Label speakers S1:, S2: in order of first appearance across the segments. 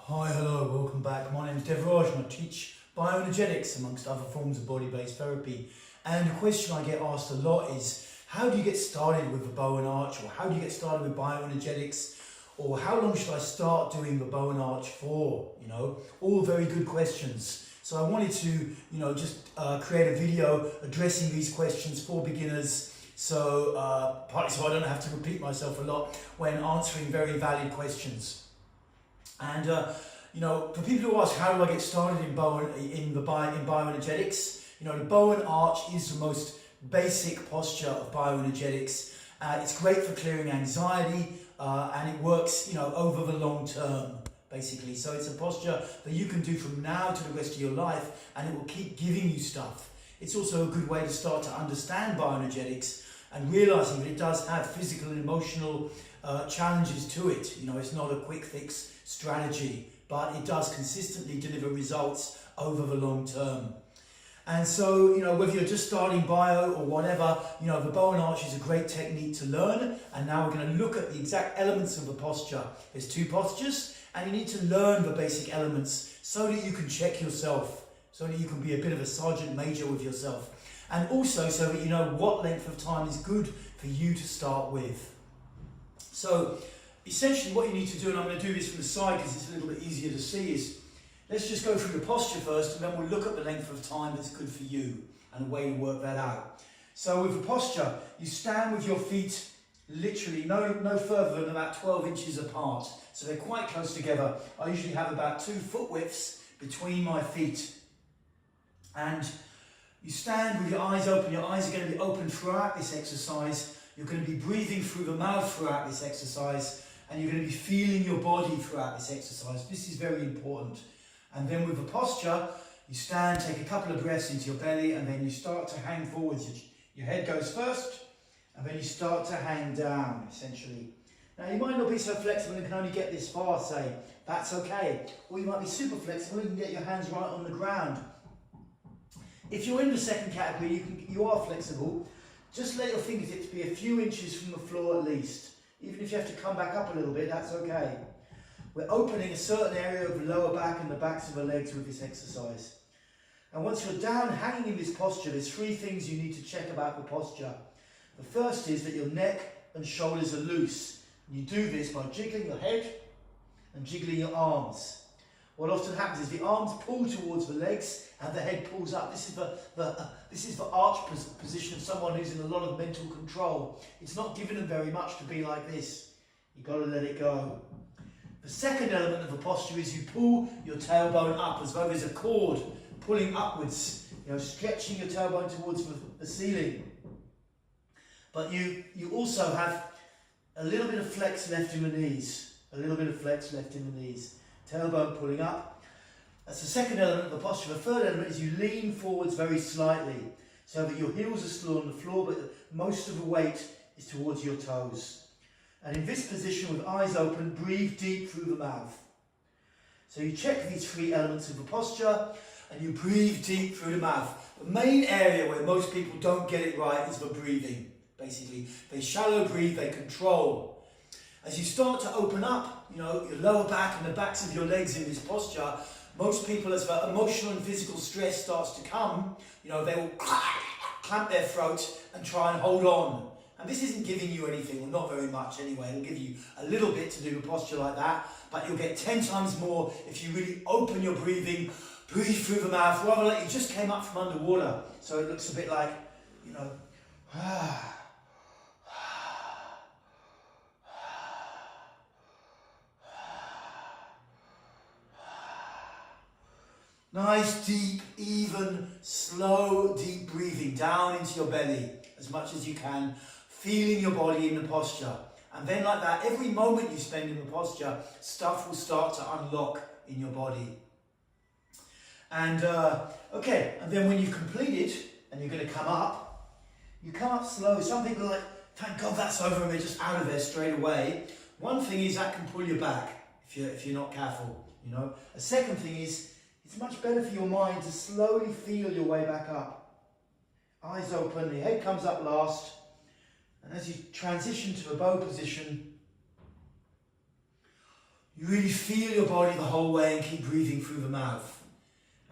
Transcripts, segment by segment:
S1: Hi, hello, welcome back. My name is Devraj and I teach bioenergetics amongst other forms of body-based therapy. And a question I get asked a lot is, how do you get started with the bow and arch, or how do you get started with bioenergetics, or how long should I start doing the bow and arch for? All very good questions. So I wanted to, just create a video addressing these questions for beginners. So partly so I don't have to repeat myself a lot when answering very valid questions. And for people who ask, how do I get started in bioenergetics? The bow and arch is the most basic posture of bioenergetics. It's great for clearing anxiety, and it works, over the long term, basically. So it's a posture that you can do from now to the rest of your life, and it will keep giving you stuff. It's also a good way to start to understand bioenergetics and realizing that it does have physical and emotional challenges to it. It's not a quick fix strategy, but it does consistently deliver results over the long term. And so, whether you're just starting bio or whatever, the bow and arch is a great technique to learn. And now we're going to look at the exact elements of the posture. There's two postures, and you need to learn the basic elements so that you can check yourself, so that you can be a bit of a sergeant major with yourself. And also so that you know what length of time is good for you to start with. So essentially what you need to do, and I'm going to do this from the side because it's a little bit easier to see, is let's just go through the posture first, and then we'll look at the length of time that's good for you and a way to work that out. So with the posture, you stand with your feet literally no further than about 12 inches apart. So they're quite close together. I usually have about 2 foot widths between my feet. And you stand with your eyes open. Your eyes are going to be open throughout this exercise. You're going to be breathing through the mouth throughout this exercise, and you're going to be feeling your body throughout this exercise. This is very important. And then with the posture, you stand, take a couple of breaths into your belly, and then you start to hang forwards. Your head goes first, and then you start to hang down, essentially. Now, you might not be so flexible and can only get this far, say. That's okay. Or you might be super flexible and you can get your hands right on the ground. If you're in the second category, you are flexible. Just let your fingertips be a few inches from the floor at least. Even if you have to come back up a little bit, that's okay. We're opening a certain area of the lower back and the backs of the legs with this exercise. And once you're down, hanging in this posture, there's 3 things you need to check about the posture. The first is that your neck and shoulders are loose. You do this by jiggling your head and jiggling your arms. What often happens is the arms pull towards the legs and the head pulls up. This is the arch position of someone who's in a lot of mental control. It's not giving them very much to be like this. You've got to let it go. The second element of the posture is you pull your tailbone up as though there's a cord pulling upwards, stretching your tailbone towards the ceiling. But you also have a little bit of flex left in the knees. A little bit of flex left in the knees. Tailbone pulling up. That's the second element of the posture. The third element is you lean forwards very slightly so that your heels are still on the floor, but most of the weight is towards your toes. And in this position, with eyes open, breathe deep through the mouth. So you check these 3 elements of the posture and you breathe deep through the mouth. The main area where most people don't get it right is the breathing, basically. They shallow breathe, they control. As you start to open up, your lower back and the backs of your legs in this posture, most people, as the emotional and physical stress starts to come, they will clamp their throat and try and hold on. And this isn't giving you anything, or not very much anyway. It'll give you a little bit to do a posture like that, but you'll get 10 times more if you really open your breathing, breathe through the mouth, rather like you just came up from underwater. So it looks a bit like, nice, deep, even, slow, deep breathing down into your belly as much as you can, feeling your body in the posture. And then like that, every moment you spend in the posture, stuff will start to unlock in your body. And and then when you've completed and you're going to come up, you come up slow. Some people are like, thank God that's over, and they're just out of there straight away. One thing is that can pull you back if you're not careful, A second thing is, it's much better for your mind to slowly feel your way back up. Eyes open, the head comes up last, and as you transition to a bow position, You really feel your body the whole way and keep breathing through the mouth.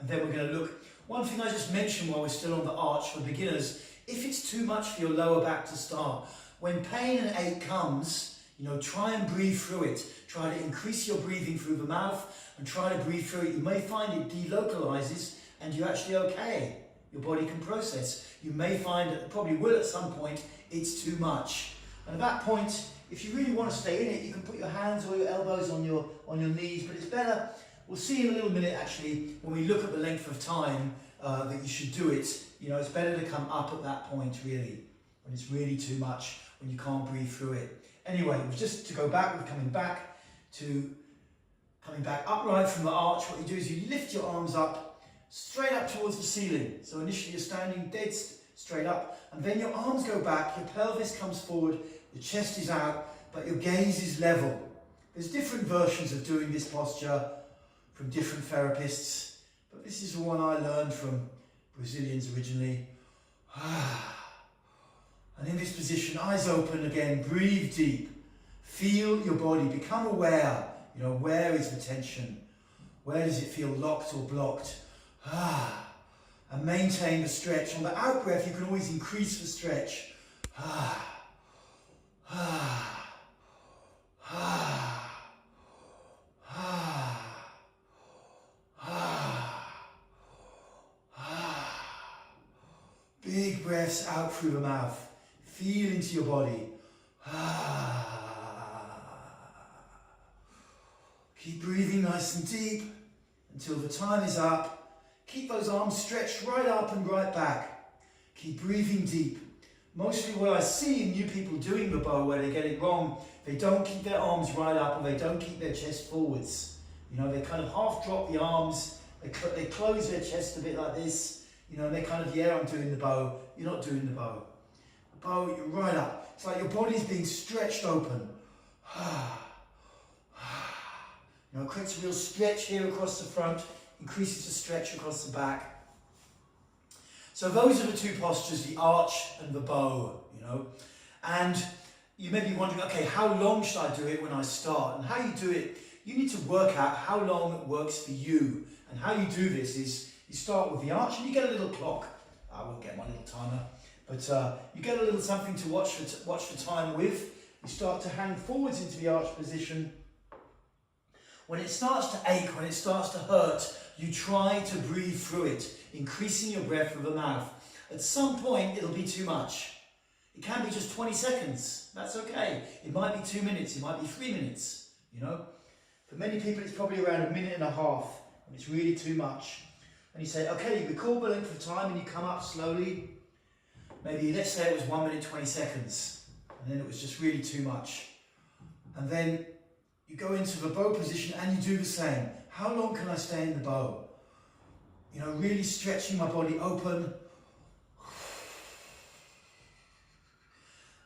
S1: And then we're going to look, one thing I just mentioned while we're still on the arch for beginners, if it's too much for your lower back to start, when pain and ache comes, try and breathe through it. Try to increase your breathing through the mouth and try to breathe through it. You may find it delocalizes and you're actually okay. Your body can process. You may find, it probably will at some point, it's too much. And at that point, if you really want to stay in it, you can put your hands or your elbows on your knees, but it's better, we'll see in a little minute actually, when we look at the length of time that you should do it, it's better to come up at that point really, when it's really too much, when you can't breathe through it. Anyway, just to go back, we're coming back upright from the arch. What you do is you lift your arms up, straight up towards the ceiling. So initially you're standing dead straight up, and then your arms go back, your pelvis comes forward, your chest is out, but your gaze is level. There's different versions of doing this posture from different therapists, but this is the one I learned from Brazilians originally. And in this position, eyes open again, breathe deep. Feel your body, become aware. Where is the tension? Where does it feel locked or blocked? And maintain the stretch. On the out breath, you can always increase the stretch. Big breaths out through the mouth. Feel into your body. Keep breathing nice and deep until the time is up. Keep those arms stretched right up and right back. Keep breathing deep. Mostly what I see in new people doing the bow where they get it wrong, they don't keep their arms right up or they don't keep their chest forwards. They kind of half drop the arms, they close their chest a bit like this, and they kind of, yeah, I'm doing the bow. You're not doing the bow. The bow, you're right up. It's like your body's being stretched open. Creates a real stretch here across the front, increases the stretch across the back. So those are the two postures, the arch and the bow, And you may be wondering, okay, how long should I do it when I start? And how you do it, you need to work out how long it works for you. And how you do this is, you start with the arch and you get a little clock. I won't get my little timer, but you get a little something to watch the time with. You start to hang forwards into the arch position. When it starts to ache, when it starts to hurt, you try to breathe through it, increasing your breath through the mouth. At some point, it'll be too much. It can be just 20 seconds. That's okay. It might be 2 minutes. It might be 3 minutes, For many people, it's probably around 1.5 minutes, and it's really too much. And you say, okay, you record the length of time and you come up slowly. Maybe, let's say it was 1 minute, 20 seconds. And then it was just really too much. And then you go into the bow position and you do the same. How long can I stay in the bow? Really stretching my body open.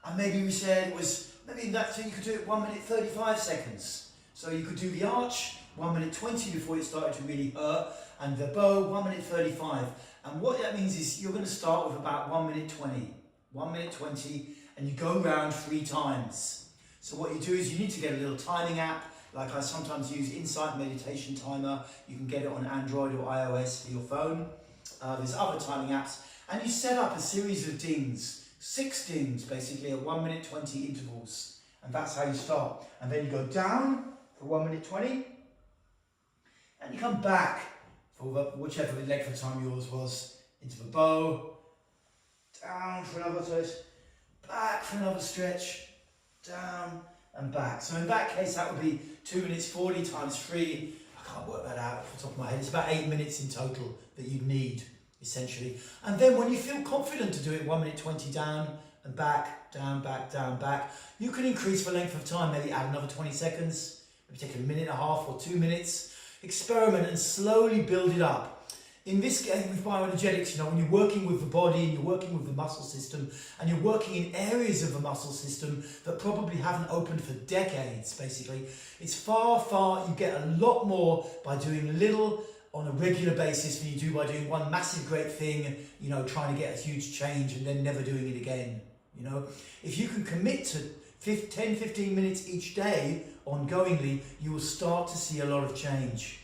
S1: And maybe we said it was, maybe that's you could do it 1 minute 35 seconds. So you could do the arch, 1 minute 20 before it started to really hurt, and the bow, 1 minute 35. And what that means is you're going to start with about 1 minute 20. 1 minute 20, and you go round 3 times. So what you do is you need to get a little timing app, like I sometimes use Insight Meditation Timer. You can get it on Android or iOS for your phone. There's other timing apps. And you set up a series of dings, 6 dings basically at 1 minute 20 intervals. And that's how you start. And then you go down for 1 minute 20. And you come back for whichever length of time yours was, into the bow. Down for another twist. Back for another stretch. Down and back. So in that case, that would be 2 minutes 40 times 3. I can't work that out off the top of my head. It's about 8 minutes in total that you need, essentially. And then when you feel confident to do it, 1 minute 20 down and back, down, back, you can increase the length of time, maybe add another 20 seconds, maybe take 1.5 minutes or 2 minutes. Experiment and slowly build it up. In this game with bioenergetics, when you're working with the body and you're working with the muscle system and you're working in areas of the muscle system that probably haven't opened for decades, basically, it's you get a lot more by doing little on a regular basis than you do by doing one massive great thing, trying to get a huge change and then never doing it again. If you can commit to 10, 15 minutes each day ongoingly, you will start to see a lot of change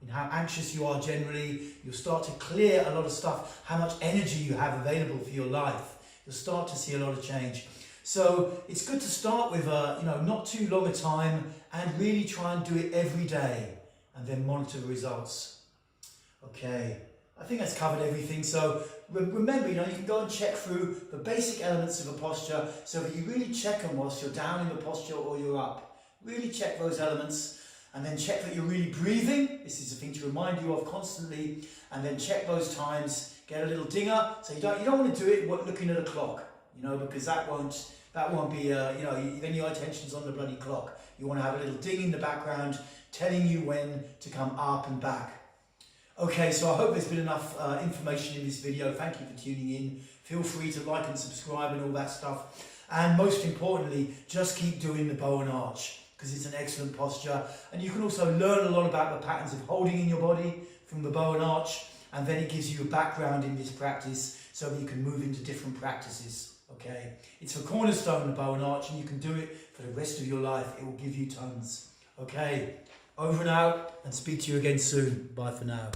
S1: in how anxious you are generally. You'll start to clear a lot of stuff, how much energy you have available for your life. You'll start to see a lot of change. So it's good to start with not too long a time and really try and do it every day and then monitor the results. Okay, I think that's covered everything. So remember, you can go and check through the basic elements of a posture so that you really check them whilst you're down in the posture or you're up. Really check those elements and then check that you're really breathing. This is a thing to remind you of constantly. And then check those times, get a little dinger. So you don't want to do it looking at a clock, because that won't be, then your attention's on the bloody clock. You want to have a little ding in the background telling you when to come up and back. Okay, so I hope there's been enough information in this video. Thank you for tuning in. Feel free to like and subscribe and all that stuff. And most importantly, just keep doing the bow and arch because it's an excellent posture. And you can also learn a lot about the patterns of holding in your body from the bow and arch. And then it gives you a background in this practice so that you can move into different practices. Okay, it's the cornerstone, the bow and arch, and you can do it for the rest of your life. It will give you tons. Okay, over and out, and speak to you again soon. Bye for now.